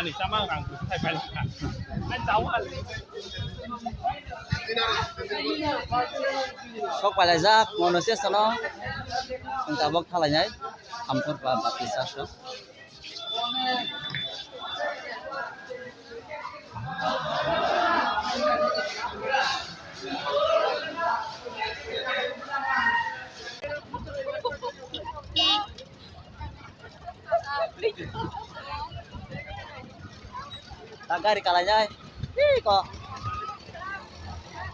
你上班干不是太白了看，还找我嘞。 sok palajak manusia sono tabok thalanya hampir pa batisa so tagari kalanya kok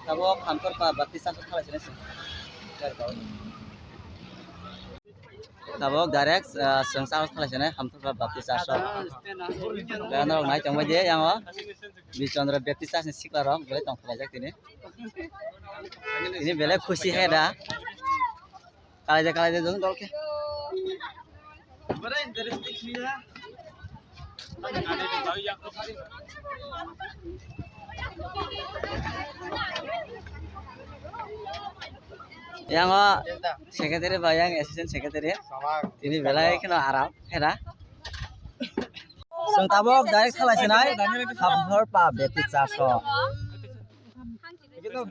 tabok hampir pa batisa so thalanya sih tabok direct sengsara thalanya hampir pa batisa so dan orang naik yang wajah yang di Chandra batisa sih siklar orang boleh tong thalajak ini bela khusi heda kalajak dong tol ke Bada interesting sih ya. Ada di bawah yang yang sekretari bayang asisten sekretari ini belai kena Arab hera sung tabok direct salah senai hampir pa beti chaso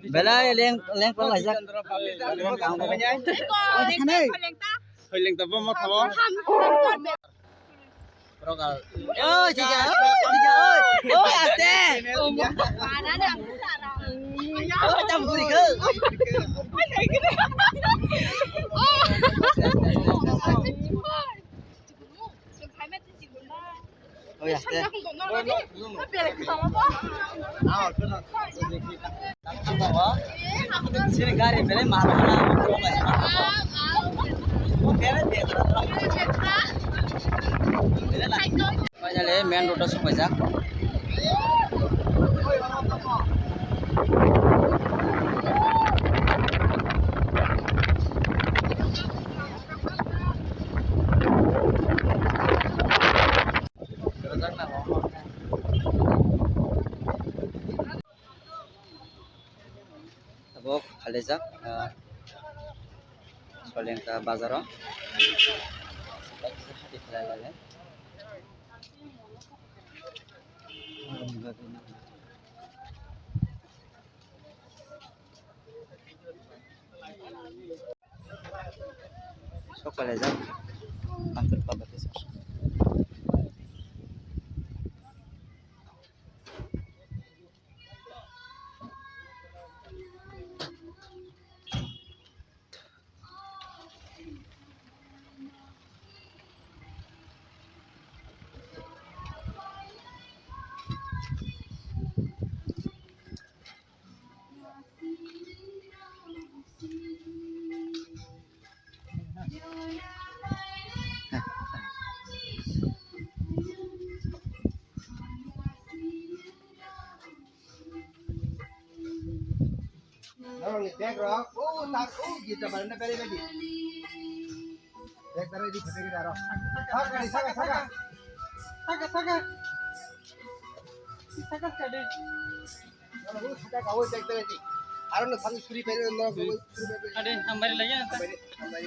belai leng pun lajak Hoiling tabo mo tabo. Prokal oh tiga oh aste oh campur ke oh ya aste sini gari beli mahal Finally, main road से पैसा अब खाली जा सोलें का बाजारों Sokol aja, hampir pabat itu. Orang ni bag rock, tak, kita mana beri lagi. Bag taruh di bagi taruh. Saka. Saka kade. Kalau saka kau bag taruh di. Aron nak sambil suri beri nak suri beri. Ada hambari lagi ya. Hambari.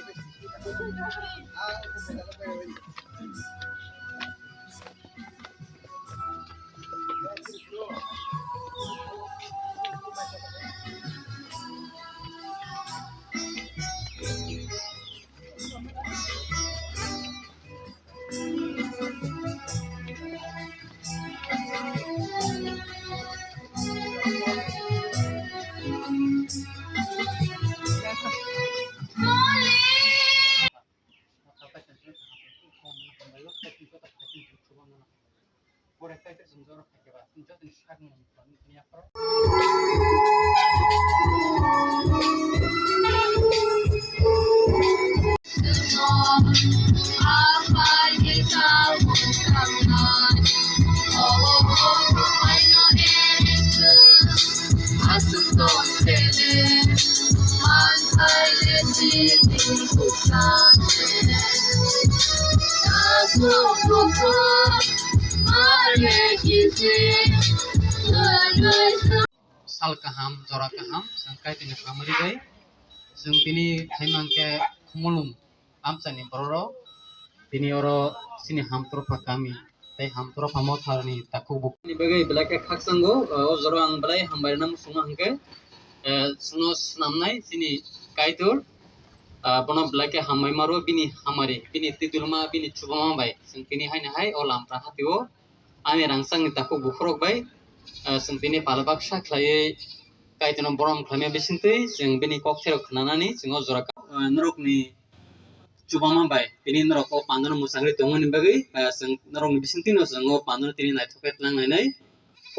Sal kaham, jora kaham, sangkai tini kamari gai, sing tini thaimang ke kumulum, am sani bororo, tini oro sini ham tropa kami, tei ham tora pamo tharni taku buk ni bagai belake khaksango o jora ang belai hambai nam sunga hangke suno snamnai sini kaitur bono belake hambai maro bini hamari bini tidulma bini chubama bai sing tini haina hai o lampra hatio ani rangsang ni taku bufrok bai sing tini palabak sa khlai kaitino borom khlame bisintei sing bini cocktail khnanani singo jora norok ni chubama bai tini norok o pandano musangri tongoni bagai sing norok ni bisintino singo pandano tini naithoket langnai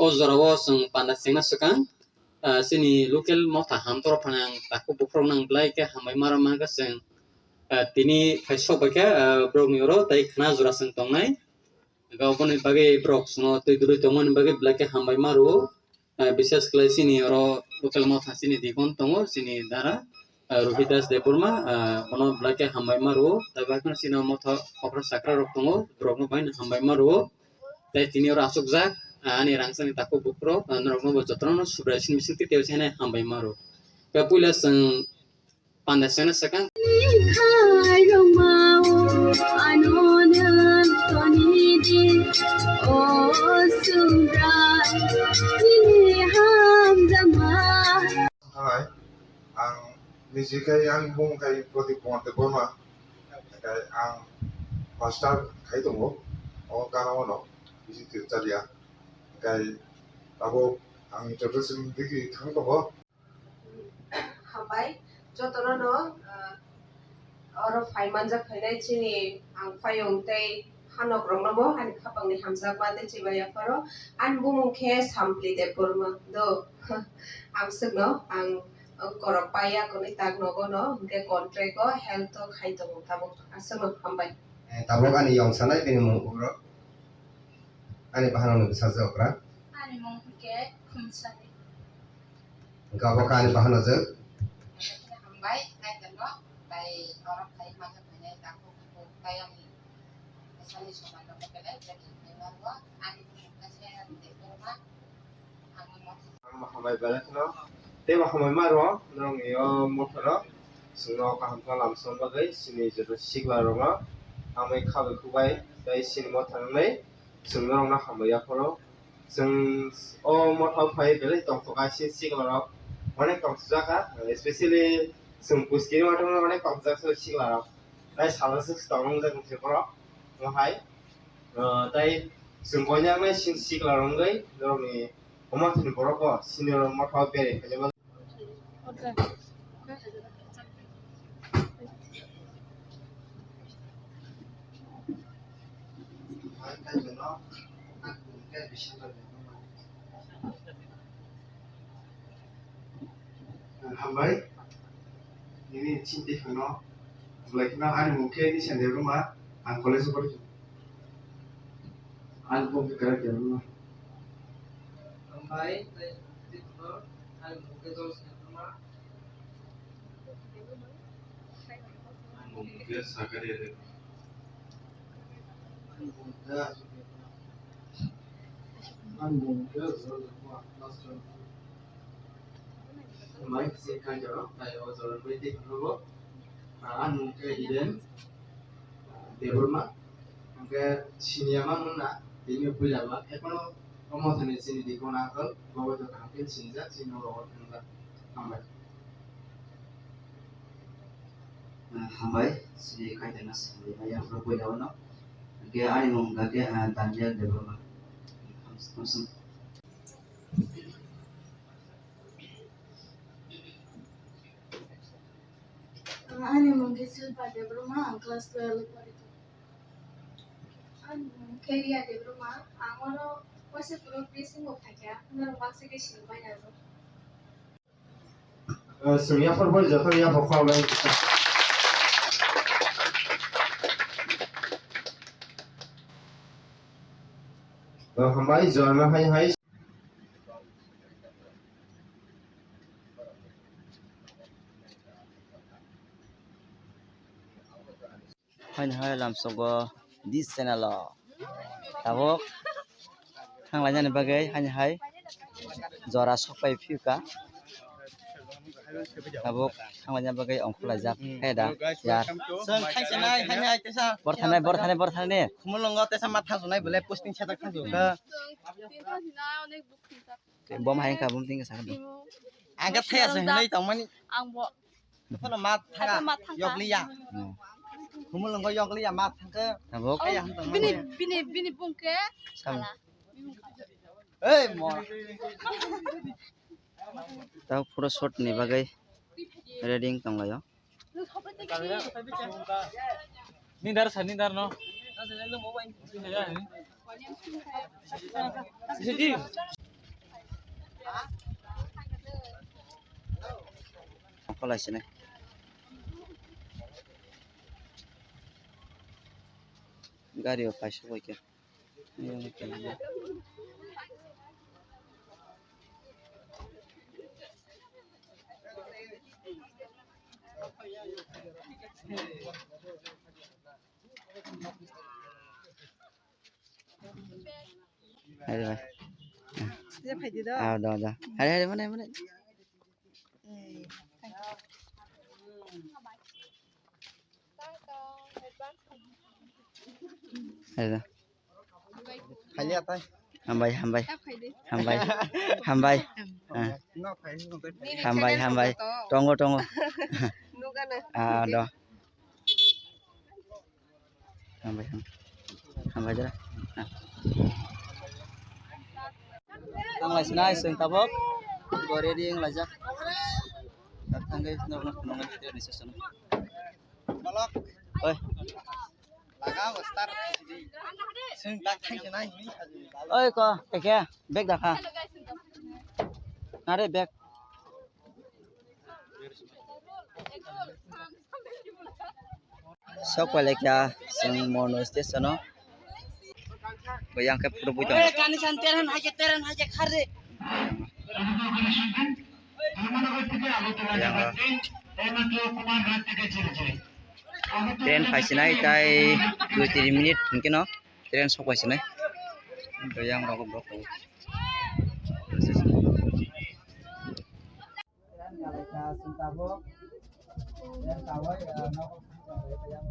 o jora o sing panda sengna sukang sini local mota hamtor panang taku bufrok nang blai ke hambai mara maga sing tini kaisok bake brok ni oro tai khna jora sing tongnai gauboni bagai brok singo tui dului tongoni bagai blai ke hambai maru বিশেষ করে sini oro local mota sini dikon tongo sini dara Rohidas Deburma ono blake hambai maru tai bakna sini mota okra sakra rok tongo brokno bain hambai maru tai tini oro asuk jak ani rangsani taku bukro norokno bo jotono subra sin bisinti teu chene hambai maru ka pula sang pandasena sakang Hai, ang nijikai ang bung kai proti ponte boma, kai ang pastor kai tongo, o kana ono, isi tirtalia, kai abo ang jodosin diki kang togo. Hambai jotono no oro fai manja phainai chini ang phayong tei hanok rong no han khapang ni hamjak ma te chibaya paro an bumung khe sampli de porma do ang sugno ang korok paya koni tag nogo no ke contract go health to khai to tabuk asugno hambai tabok ani yang sanai bini mung uro ani bahano no bisa jokra ani mong ke khumsani gabok ani bahano je hambai ai tano tai orang tai manja phane taku ko tayang sali soman no kele jadi nemarwa ani kasi de korma amun mo Mahamai balat no, te mahamai maro, nong iyo motoro, sino kaham kalam son bagai, sini jodo sigla ronga, amai kabe kubai, dai sini motor nai, sino rong na hamai yaporo, sing o motor pai beli tong tokai sin sigla rong, onek tong sujaka, especially sing puskini motor no onek tong sujaka sigla rong, dai salah sih tong rong jagung seporo, ngahai, dai sing banyak nai sin sigla rong gai, rong ni Oma tini boroko sini orang mau tahu beri kerja Hambai ini cinti kano, mulai kenal ani mungkin ini sendiri rumah, an kolej seperti, an pun bergerak di rumah. hambai tai titno ai muke jol sinama Mungkin sakari ada. mai se kan jaro tai o jaro beti kanogo an mungke iden deburma mungke siniyama munna ini pujama ekono omotane sini dikona kal bawa to kampin sinja sino ro tanga hambai hambai si kaitana si maya pro poi no ke ani mong ga ke tanja de boma hamsum ani mong ke silpa de broma class 12 paritu ani keria de broma amaro pase pro pricing of thakya na bakse ke silpa na ro Surya Forbol jatuh ya pokok lain kita. Hambai juara hai hai lam sogo this channel tabok thang lanya ni bagai hai jora sopai phiuka tabuk samanya bagai ongkul ajak dah ya जों खायसेनाय हायनाय तेसा bor thane खुमुलंग तेसा माथा जुनाय बोले पोस्टिं सेटा खाजोबो bom hai ka bom tinggal sakit आगे थायासो होनै तमानि आंबो फोला मा थागा यगलिया खुमुलंग यगलिया मा थांखो tabuk बिनि बुंके sam ओइ म tahu pura shot nih bagai reading tong layo Nindar no. Siji. ongkul sini gario pasu boike Ayo, dah. Ada mana? Ayo. खालिया ताय Hambai. न phi Hambai. Tunggu. Nugana. Dah. Hambai aja. Tang lai sinai sing tabok. Go reading laja. Datang guys, nong video ni session. बलक Oi, लगाओ star जों दा खायसेनाय नि खाजोबो oi ko, teke, bag dah ka. Nare bag. Sok wala kya sing mono station no. Bayang ke puro bujang. कानी संतेरन हाजे खारे Tren pasinai tai 2-3 menit mungkin no. Tren sok pasinai. Bayang rokok blok. Tren kalau ka suntabok. Tren kawai no bayang